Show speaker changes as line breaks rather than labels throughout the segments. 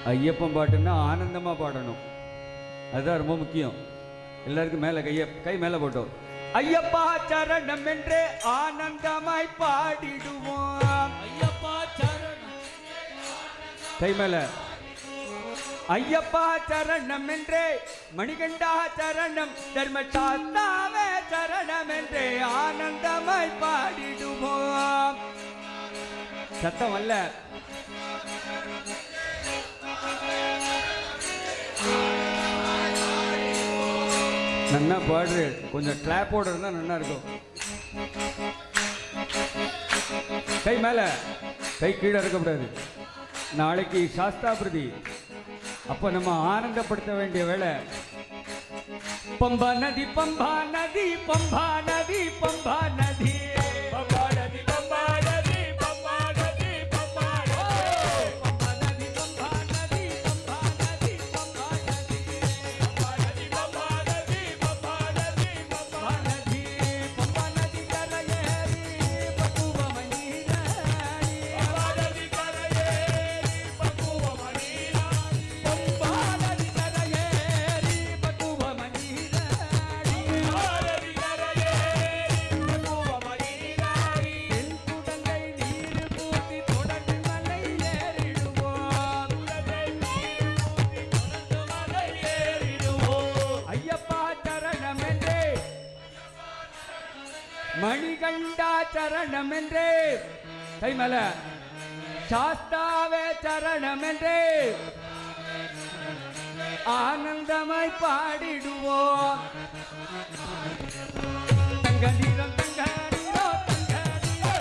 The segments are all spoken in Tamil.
ஐயப்பன் பாட்டுன்னா ஆனந்தமாக பாடணும், அதுதான் ரொம்ப முக்கியம். எல்லாருக்கும் மேலே கை மேலே போட்டோம். ஐயப்பா சரணம் என்றே ஆனந்தமாய் பாடிடுவோம்.
ஐயப்பா சரணம்
கை மேலே. ஐயப்பா சரணம் என்றே மணிகண்டா சரணம் தர்மசாஸ்தாவே சரணம் என்றே ஆனந்தமாய் பாடிடுவோம். சத்தம் அல்ல. நன்னா பாடுற, கொஞ்சம் கிளாப்போட இருந்தா நன்னா இருக்கும். கை மேல, கை கீழே இருக்கக்கூடாது. நாளைக்கு சாஸ்தாபிரதி, அப்ப நம்ம ஆனந்தப்படுத்த வேண்டிய வேலை. பம்பா நதி பம்பா நதி பம்பா நதி பம்பா நதி
பம்பா நதி பம்பா நதி பம்பா நதி பம்பா நதி
பம்பா நதி பம்பா நதி பம்பா நதி பம்பா நதி
பம்பா நதி பம்பா நதி பம்பா நதி
பம்பா நதி கரையேறி பக்குவமணி
பம்பா நதி கரையேறி பக்குவமணி
பம்பா நதி கரையேறி பக்குவமணி மணிகண்டா சரணம் என்றே கை மேல, சாஸ்தாவே சரணம் என்றே ஆனந்தமாய் பாடிடுவோம். தங்க நீரம் தங்க நீரோ தங்க நீரோ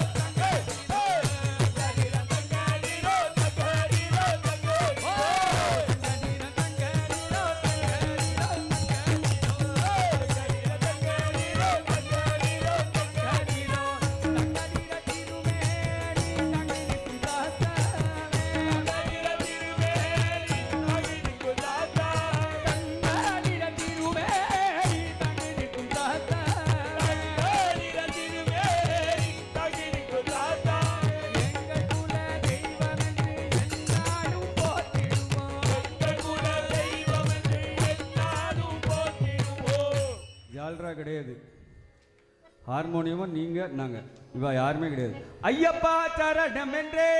கிடையாது. ஹார்மோனியமும் நீங்க நாங்க இவ யாருமே கிடையாது. ஐயப்பா சரணம் என்றே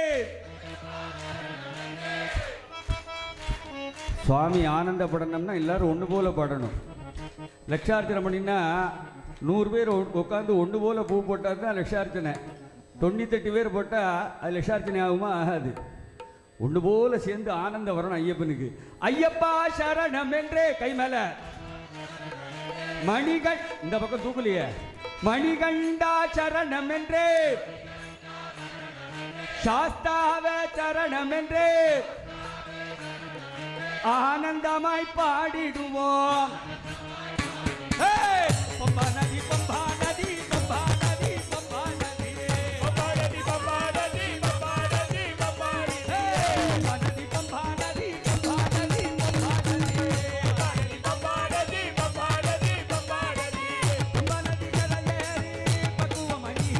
சுவாமி ஆனந்தப்படணும்னா எல்லாரும் ஒன்று போல பாடணும். லட்சார்ச்சனை பண்ணினா 100 பேர் உட்காந்து ஒன்று போல பூ போட்டால் தான் லட்சார்ச்சனை. 98 பேர் போட்டால் அது லட்சார்ச்சனை ஆகுமா? ஆகாது. ஒன்று போல சேர்ந்து ஆனந்தம் வரணும் ஐயப்பனுக்கு. ஐயப்பா சரணம் என்றே கை மேல. மணிகண் இந்த பக்கம் தூக்கலையே. மணிகண்டா சரணம் என்றே சாஸ்தாவே சரணம் என்றே ஆனந்தமாய் பாடிடுவோம். பம்பா நதி பம்பா நதி பம்பா நதி பம்பா நதி
பம்பா நதி பம்பா நதி பம்பா நதி பம்பா
நதி பம்பா நதி பம்பா நதி பம்பா நதி
பம்பா நதி பம்பா நதி பம்பா நதி
பம்பா நதி கரையேறி பக்குவமணி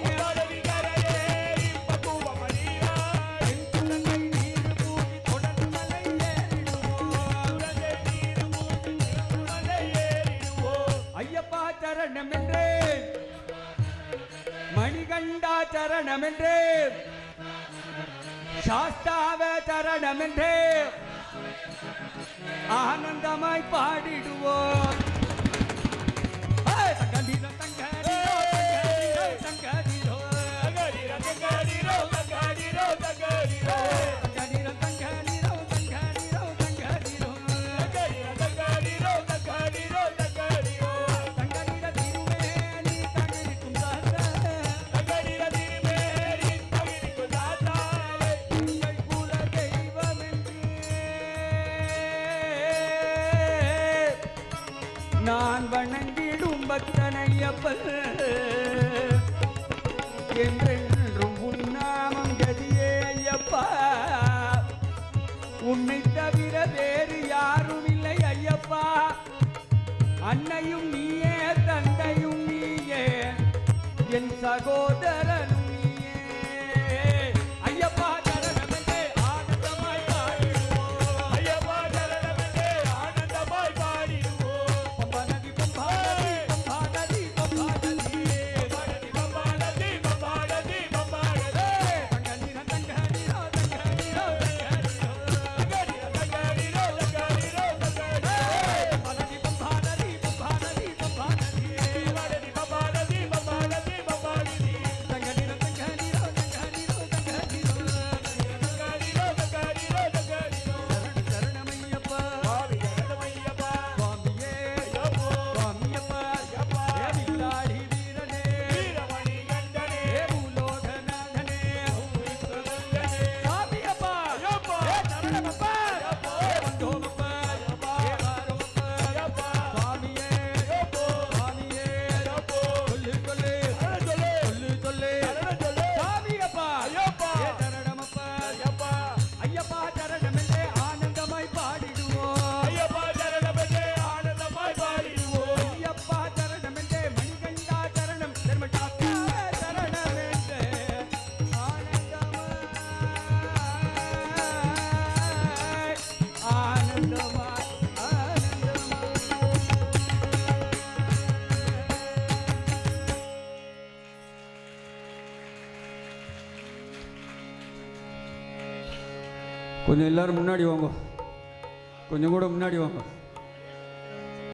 பம்பா நதி கரையேறி பக்குவமணி
துணங்கை நீர் பூமி தொடர்ந்து மலை ஏறிடுவோம். ஐயப்பா சரணம் என்றே மணிகண்டா சரணம் என்றே சாஸ்தாவே சரணம் என்றே ஆனந்தமாய் பாடிடுவோம். தங்கடீரோ தங்கடீரோ தங்கடீரோ தங்கடீரோ
தங்கடீரோ தங்கடீரோ தங்கடீரோ
தங்கடீரோ தங்கடீரோ தங்கடீரோ தங்கடீரோ
தங்கடீரோ தங்கடீரோ தங்கடீரோ
தங்கடீர திருமேனி தங்கிருக்கும் தாத்தா
தங்கடீர திருமேனி தங்கிருக்கும் தாத்தா
எங்கள் குல தெய்வம் என்று நான் வணங்கிடும் பக்தனையப்பன் என்றென்றும் உன்னாமம் கதியே ஐயப்பா. உன்னை தவிர வேறு யாரும் இல்லை ஐயப்பா. அன்னையும் நீயே தந்தையும் நீயே என் சகோதரனும் நீயே. ஐயப்பா சரணம் என்றே ஆனந்தமாய் பாடி கொஞ்சம் எல்லாரும் முன்னாடி வாங்க, கொஞ்சம் கூட முன்னாடி வாங்க.